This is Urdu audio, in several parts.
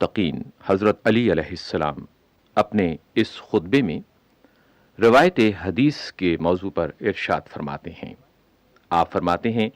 المتقین حضرت علی علیہ السلام اپنے اس خطبے میں روایت حدیث کے موضوع پر ارشاد فرماتے ہیں۔ آپ فرماتے ہیں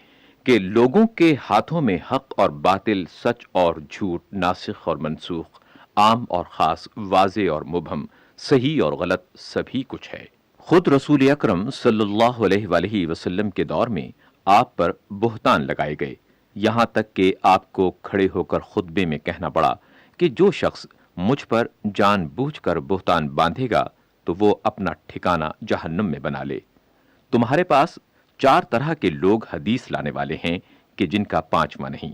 کہ لوگوں کے ہاتھوں میں حق اور باطل، سچ اور جھوٹ، ناسخ اور منسوخ، عام اور خاص، واضح اور مبہم، صحیح اور غلط، سبھی کچھ ہے۔ خود رسول اکرم صلی اللہ علیہ وآلہ وسلم کے دور میں آپ پر بہتان لگائے گئے، یہاں تک کہ آپ کو کھڑے ہو کر خطبے میں کہنا پڑا کہ جو شخص مجھ پر جان بوجھ کر بہتان باندھے گا تو وہ اپنا ٹھکانہ جہنم میں بنا لے۔ تمہارے پاس 4 طرح کے لوگ حدیث لانے والے ہیں کہ جن کا 5واں نہیں۔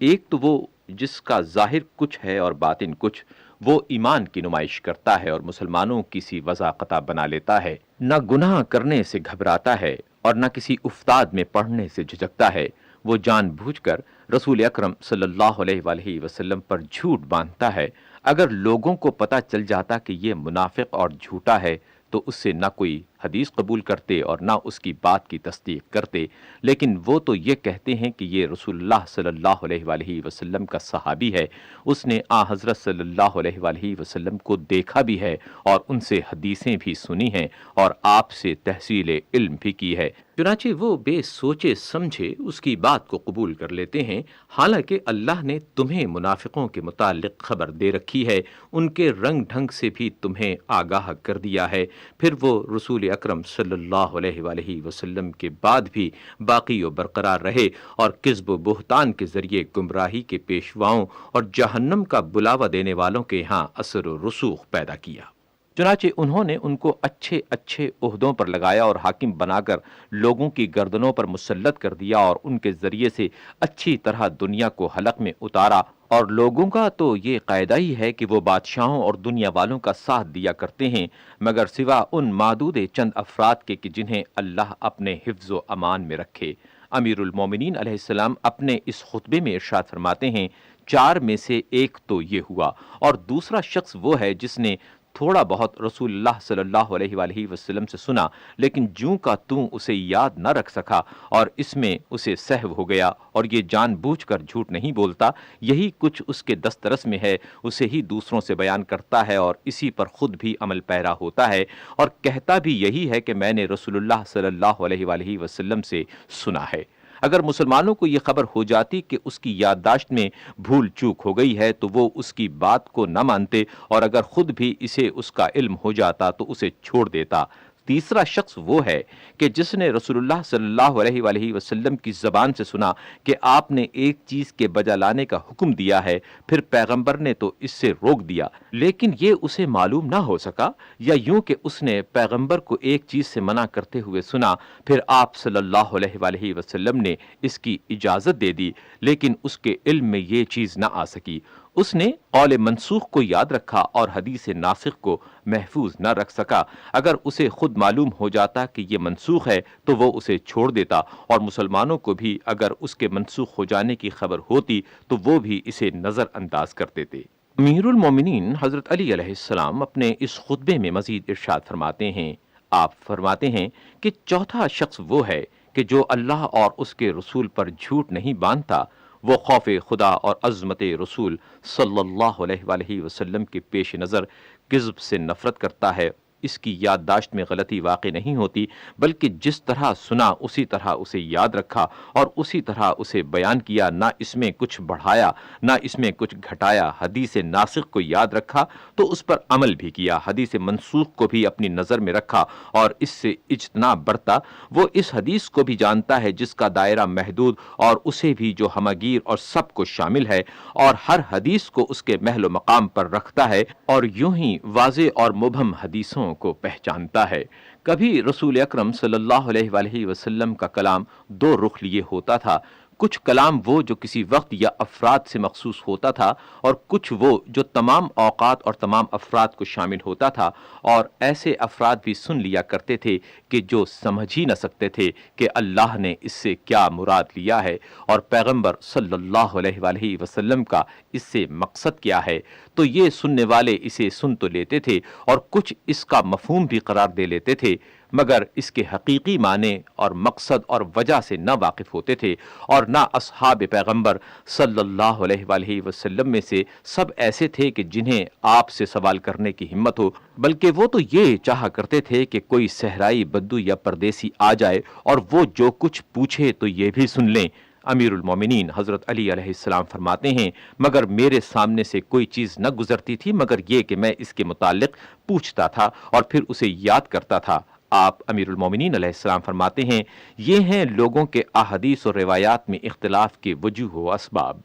ایک تو وہ جس کا ظاہر کچھ ہے اور باطن کچھ، وہ ایمان کی نمائش کرتا ہے اور مسلمانوں کی سی وضاقتہ بنا لیتا ہے، نہ گناہ کرنے سے گھبراتا ہے اور نہ کسی افتاد میں پڑھنے سے جھجکتا ہے۔ وہ جان بوجھ کر رسول اکرم صلی اللہ علیہ وآلہ وسلم پر جھوٹ باندھتا ہے۔ اگر لوگوں کو پتہ چل جاتا کہ یہ منافق اور جھوٹا ہے تو اس سے نہ کوئی حدیث قبول کرتے اور نہ اس کی بات کی تصدیق کرتے، لیکن وہ تو یہ کہتے ہیں کہ یہ رسول اللہ صلی اللہ علیہ وآلہ وسلم کا صحابی ہے، اس نے حضرت صلی اللہ علیہ وآلہ وسلم کو دیکھا بھی ہے اور ان سے حدیثیں بھی سنی ہیں اور آپ سے تحصیل علم بھی کی ہے۔ چنانچہ وہ بے سوچے سمجھے اس کی بات کو قبول کر لیتے ہیں، حالانکہ اللہ نے تمہیں منافقوں کے متعلق خبر دے رکھی ہے، ان کے رنگ ڈھنگ سے بھی تمہیں آگاہ کر دیا ہے۔ پھر وہ رسول اکرم صلی اللہ علیہ وآلہ وسلم کے بعد بھی باقی و برقرار رہے اور کذب و بہتان کے ذریعے گمراہی کے پیشواؤں اور جہنم کا بلاوا دینے والوں کے ہاں اثر و رسوخ پیدا کیا۔ چنانچہ انہوں نے ان کو اچھے اچھے عہدوں پر لگایا اور حاکم بنا کر لوگوں کی گردنوں پر مسلط کر دیا اور ان کے ذریعے سے اچھی طرح دنیا کو حلق میں اتارا۔ اور لوگوں کا تو یہ قاعدہ ہی ہے کہ وہ بادشاہوں اور دنیا والوں کا ساتھ دیا کرتے ہیں، مگر سوا ان معدود چند افراد کے کہ جنہیں اللہ اپنے حفظ و امان میں رکھے۔ امیر المومنین علیہ السلام اپنے اس خطبے میں ارشاد فرماتے ہیں، 4 میں سے ایک تو یہ ہوا، اور دوسرا شخص وہ ہے جس نے تھوڑا بہت رسول اللہ صلی اللہ علیہ وآلہ وسلم سے سنا، لیکن جوں کا توں اسے یاد نہ رکھ سکا اور اس میں اسے سہو ہو گیا، اور یہ جان بوجھ کر جھوٹ نہیں بولتا، یہی کچھ اس کے دسترس میں ہے، اسے ہی دوسروں سے بیان کرتا ہے اور اسی پر خود بھی عمل پیرا ہوتا ہے، اور کہتا بھی یہی ہے کہ میں نے رسول اللہ صلی اللہ علیہ وآلہ وسلم سے سنا ہے۔ اگر مسلمانوں کو یہ خبر ہو جاتی کہ اس کی یادداشت میں بھول چوک ہو گئی ہے تو وہ اس کی بات کو نہ مانتے، اور اگر خود بھی اسے اس کا علم ہو جاتا تو اسے چھوڑ دیتا۔ تیسرا شخص وہ ہے کہ جس نے رسول اللہ صلی اللہ علیہ وآلہ وسلم کی زبان سے سنا کہ آپ نے ایک چیز کے بجا لانے کا حکم دیا ہے، پھر پیغمبر نے تو اس سے روک دیا، لیکن یہ اسے معلوم نہ ہو سکا، یا یوں کہ اس نے پیغمبر کو ایک چیز سے منع کرتے ہوئے سنا، پھر آپ صلی اللہ علیہ وآلہ وسلم نے اس کی اجازت دے دی، لیکن اس کے علم میں یہ چیز نہ آ سکی۔ اس نے قول منسوخ کو یاد رکھا اور حدیث ناسخ کو محفوظ نہ رکھ سکا۔ اگر اسے خود معلوم ہو جاتا کہ یہ منسوخ ہے تو وہ اسے چھوڑ دیتا، اور مسلمانوں کو بھی اگر اس کے منسوخ ہو جانے کی خبر ہوتی تو وہ بھی اسے نظر انداز کر دیتے۔ امیر المومنین حضرت علی علیہ السلام اپنے اس خطبے میں مزید ارشاد فرماتے ہیں، آپ فرماتے ہیں کہ 4تھا شخص وہ ہے کہ جو اللہ اور اس کے رسول پر جھوٹ نہیں باندھتا، وہ خوف خدا اور عظمت رسول صلی اللہ علیہ وآلہ وسلم کے پیش نظر کذب سے نفرت کرتا ہے۔ اس کی یادداشت میں غلطی واقع نہیں ہوتی، بلکہ جس طرح سنا اسی طرح اسے یاد رکھا اور اسی طرح اسے بیان کیا، نہ اس میں کچھ بڑھایا نہ اس میں کچھ گھٹایا۔ حدیث ناسخ کو یاد رکھا تو اس پر عمل بھی کیا، حدیث منسوخ کو بھی اپنی نظر میں رکھا اور اس سے اجتناب برتا۔ وہ اس حدیث کو بھی جانتا ہے جس کا دائرہ محدود اور اسے بھی جو ہمگیر اور سب کو شامل ہے، اور ہر حدیث کو اس کے محل و مقام پر رکھتا ہے، اور یوں ہی واضح اور مبہم حدیثوں کو پہچانتا ہے۔ کبھی رسول اکرم صلی اللہ علیہ وآلہ وسلم کا کلام 2 رخ لیے ہوتا تھا، کچھ کلام وہ جو کسی وقت یا افراد سے مخصوص ہوتا تھا، اور کچھ وہ جو تمام اوقات اور تمام افراد کو شامل ہوتا تھا، اور ایسے افراد بھی سن لیا کرتے تھے کہ جو سمجھ ہی نہ سکتے تھے کہ اللہ نے اس سے کیا مراد لیا ہے اور پیغمبر صلی اللہ علیہ وآلہ وسلم کا اس سے مقصد کیا ہے، تو یہ سننے والے اسے سن تو لیتے تھے اور کچھ اس کا مفہوم بھی قرار دے لیتے تھے، مگر اس کے حقیقی معنی اور مقصد اور وجہ سے نہ واقف ہوتے تھے، اور نہ اصحاب پیغمبر صلی اللہ علیہ وآلہ وسلم میں سے سب ایسے تھے کہ جنہیں آپ سے سوال کرنے کی ہمت ہو، بلکہ وہ تو یہ چاہا کرتے تھے کہ کوئی صحرائی بدو یا پردیسی آ جائے اور وہ جو کچھ پوچھے تو یہ بھی سن لیں۔ امیر المومنین حضرت علی علیہ السلام فرماتے ہیں، مگر میرے سامنے سے کوئی چیز نہ گزرتی تھی مگر یہ کہ میں اس کے متعلق پوچھتا تھا اور پھر اسے یاد کرتا تھا۔ آپ امیر المومنین علیہ السلام فرماتے ہیں، یہ ہیں لوگوں کے احادیث اور روایات میں اختلاف کے وجوہ و اسباب۔